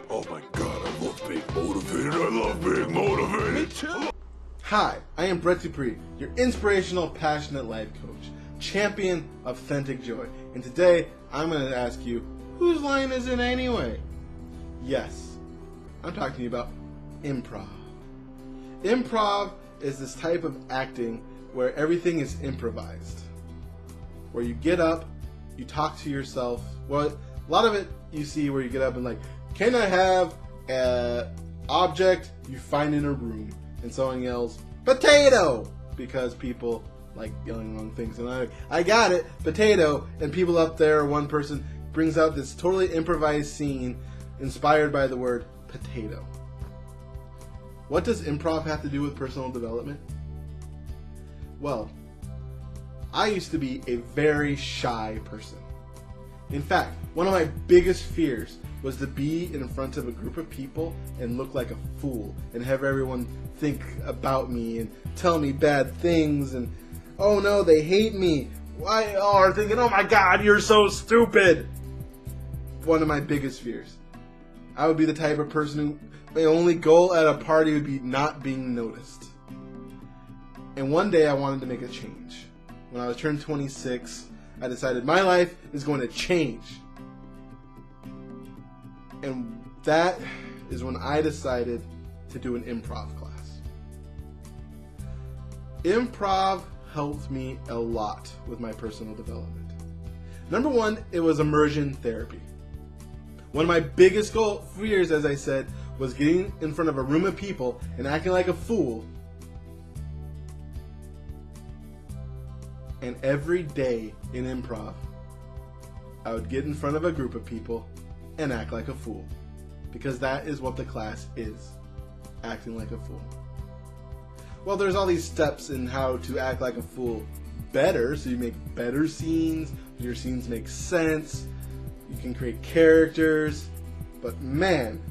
Oh my god, I love being motivated. I love being motivated. Me too. Hi, I am Brett Dupree, your inspirational, passionate life coach, champion of authentic joy. And today, I'm going to ask you, whose line is it anyway? Yes, I'm talking to you about improv. Improv is this type of acting where everything is improvised. Where you get up, you talk to yourself. Well, a lot of it you see where you get up and like, can I have an object you find in a room? And someone yells, potato! Because people like yelling wrong things. And I got it, potato. And people up there, one person brings out this totally improvised scene inspired by the word potato. What does improv have to do with personal development? Well, I used to be a very shy person. In fact, one of my biggest fears was to be in front of a group of people and look like a fool and have everyone think about me and tell me bad things and, oh no, they hate me. Why? Oh, or thinking, oh my god, you're so stupid. One of my biggest fears. I would be the type of person who my only goal at a party would be not being noticed. And one day I wanted to make a change. When I was turned 26, I decided my life is going to change. And that is when I decided to do an improv class. Improv helped me a lot with my personal development. Number one, it was immersion therapy. One of my biggest fears, as I said, was getting in front of a room of people and acting like a fool. And every day in improv, I would get in front of a group of people and act like a fool. Because that is what the class is, acting like a fool. Well, there's all these steps in how to act like a fool better, so you make better scenes, your scenes make sense, you can create characters, but man,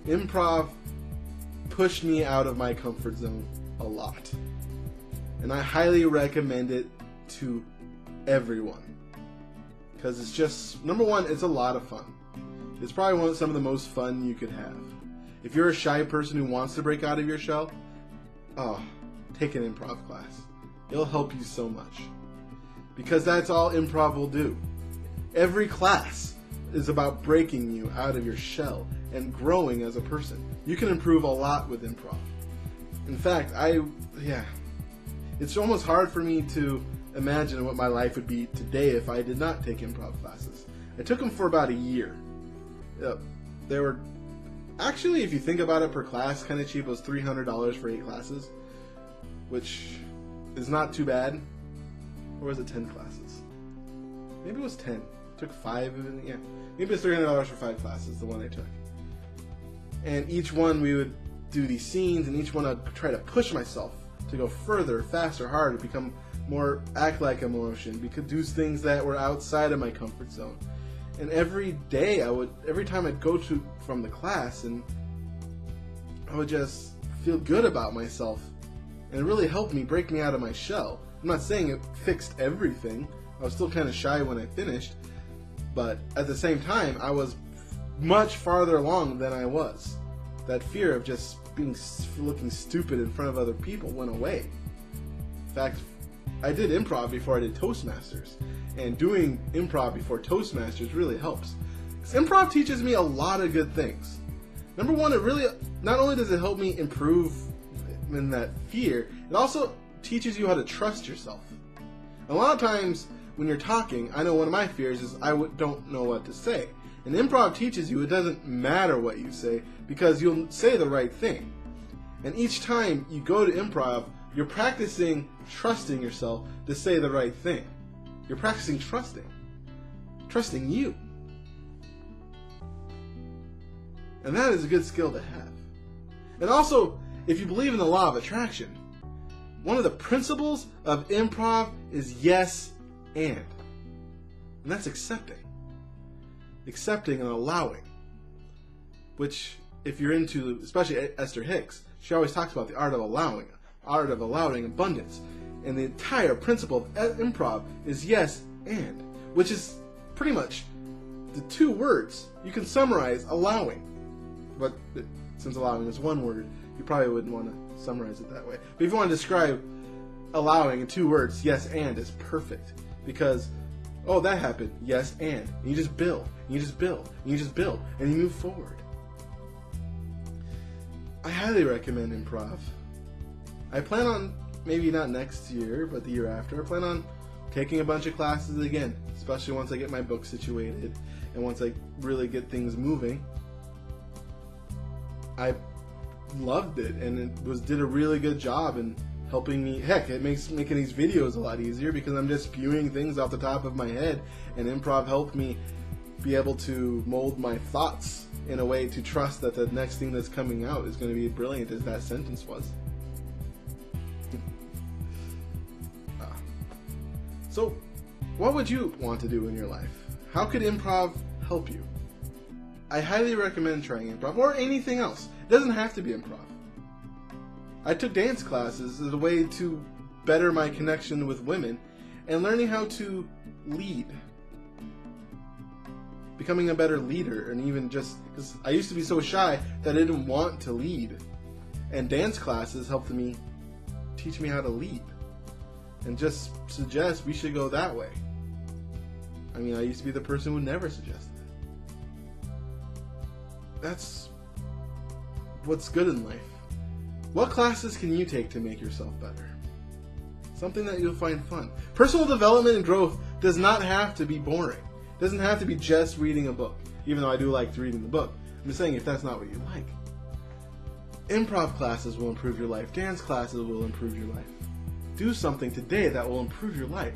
improv pushed me out of my comfort zone a lot. And I highly recommend it to everyone. Because it's just, number one, it's a lot of fun. It's probably some of the most fun you could have. If you're a shy person who wants to break out of your shell, take an improv class. It'll help you so much. Because that's all improv will do. Every class is about breaking you out of your shell and growing as a person. You can improve a lot with improv. In fact, it's almost hard for me to imagine what my life would be today if I did not take improv classes. I took them for about a year. They were, actually, if you think about it, per class, kind of cheap. It was $300 for 8 classes, which is not too bad. Or was it 10 classes? Maybe it was 10. It took 5, yeah. Maybe it was $300 for 5 classes, the one I took. And each one we would do these scenes, and each one I'd try to push myself to go further, faster, harder, become more, act like emotion, because do things that were outside of my comfort zone. And every day every time I'd go from the class, and I would just feel good about myself, and it really helped me break me out of my shell. I'm not saying it fixed everything. I was still kind of shy when I finished, but at the same time, I was much farther along than I was. That fear of just looking stupid in front of other people went away. In fact, I did improv before I did Toastmasters, and doing improv before Toastmasters really helps. Because improv teaches me a lot of good things. Number one, it really, not only does it help me improve in that fear, it also teaches you how to trust yourself. A lot of times when you're talking, I know one of my fears is I don't know what to say. And improv teaches you it doesn't matter what you say because you'll say the right thing. And each time you go to improv, you're practicing trusting yourself to say the right thing. You're practicing trusting you. And that is a good skill to have. And also, if you believe in the law of attraction, one of the principles of improv is yes and that's accepting. Accepting and allowing. Which, if you're into, especially Esther Hicks, she always talks about the art of allowing abundance. And the entire principle of improv is yes and, which is pretty much the 2 words you can summarize allowing. but since allowing is one word, you probably wouldn't want to summarize it that way. But if you want to describe allowing in 2 words, yes and is perfect. Because, oh, that happened, yes and you just build, and you just build, and you just build, and you move forward. I highly recommend improv. I plan on, maybe not next year, but the year after, I plan on taking a bunch of classes again, especially once I get my book situated and once I really get things moving. I loved it, and it did a really good job in helping me. Heck, it makes making these videos a lot easier because I'm just spewing things off the top of my head, and improv helped me be able to mold my thoughts in a way to trust that the next thing that's coming out is going to be brilliant as that sentence was. So, what would you want to do in your life? How could improv help you? I highly recommend trying improv, or anything else. It doesn't have to be improv. I took dance classes as a way to better my connection with women and learning how to lead. Becoming a better leader, and even just because I used to be so shy that I didn't want to lead. And dance classes helped me teach me how to lead. And just suggest we should go that way. I mean, I used to be the person who would never suggest that. That's what's good in life. What classes can you take to make yourself better? Something that you'll find fun. Personal development and growth does not have to be boring. It doesn't have to be just reading a book, even though I do like reading the book. I'm just saying if that's not what you like. Improv classes will improve your life. Dance classes will improve your life. Do something today that will improve your life.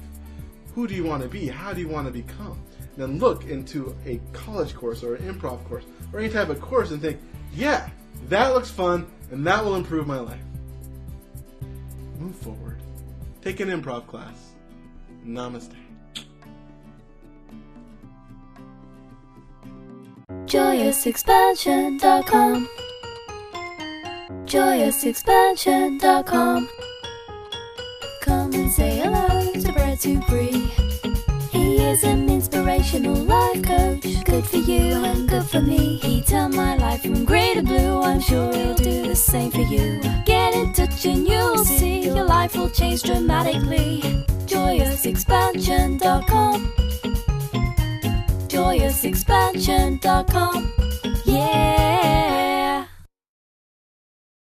Who do you want to be? How do you want to become? And then look into a college course or an improv course or any type of course and think, yeah, that looks fun and that will improve my life. Move forward. Take an improv class. Namaste. JoyousExpansion.com JoyousExpansion.com Come and say hello to Brett Dupree. He is an inspirational life coach. Good for you and good for me. He turned my life from grey to blue. I'm sure he'll do the same for you. Get in touch and you'll see your life will change dramatically. JoyousExpansion.com JoyousExpansion.com Yeah.